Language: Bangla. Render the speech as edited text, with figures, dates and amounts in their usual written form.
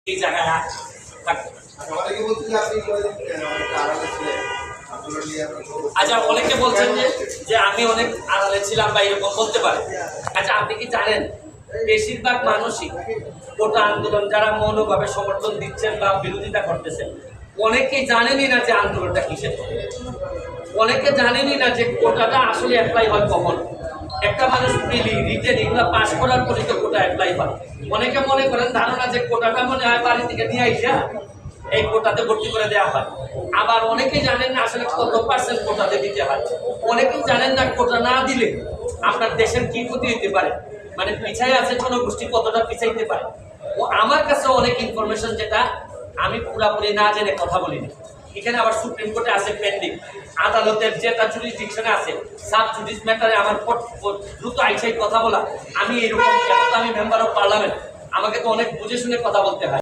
এই জায়গায় থাকবে। আচ্ছা, অনেকে বলছেন যে আমি অনেক আড়ালে ছিলাম বা এরকম বলতে পারে। আচ্ছা, আপনি কি জানেন বেশিরভাগ মানুষই কোটা আন্দোলন যারা মৌনভাবে সমর্থন দিচ্ছেন বা বিরোধিতা করতেছেন, অনেকেই জানেনই না যে আন্দোলনটা কিসের। অনেকে জানেনই না যে কোটাটা আসলে অ্যাপ্লাই হয় কখন। একটা মানুষ প্রিলি রিটেন এগুলো পাস করার পরে তো কোটা অ্যাপ্লাই হয়। অনেকে মনে করেন ধারণা যে কোটাটা মনে হয় বাড়ি থেকে নিয়ে আইসা এই কোটাতে ভর্তি করে দেওয়া হয়। আবার অনেকেই জানেন না আসলে কত পার্সেন্ট কোটাতে দিতে হয়। অনেকেই জানেন না কোটা না দিলে আপনার দেশের কি ক্ষতি হতে পারে, মানে পিছাই আছে জনগোষ্ঠী কতটা পিছাইতে পারে। ও আমার কাছে অনেক ইনফরমেশন যেটা আমি পুরাপুরি না জেনে কথা বলিনি। এখানে আবার সুপ্রিম কোর্টে আছে পেন্ডিং, আদালতের যেটা জুরিসডিকশনে আছে সাব জুডিস ম্যাটারে আমার দ্রুত আইসাই কথা বলা। আমি এরকম আমি মেম্বার অফ পার্লামেন্ট, আমাকে তো অনেক বুঝে শুনে কথা বলতে হয়।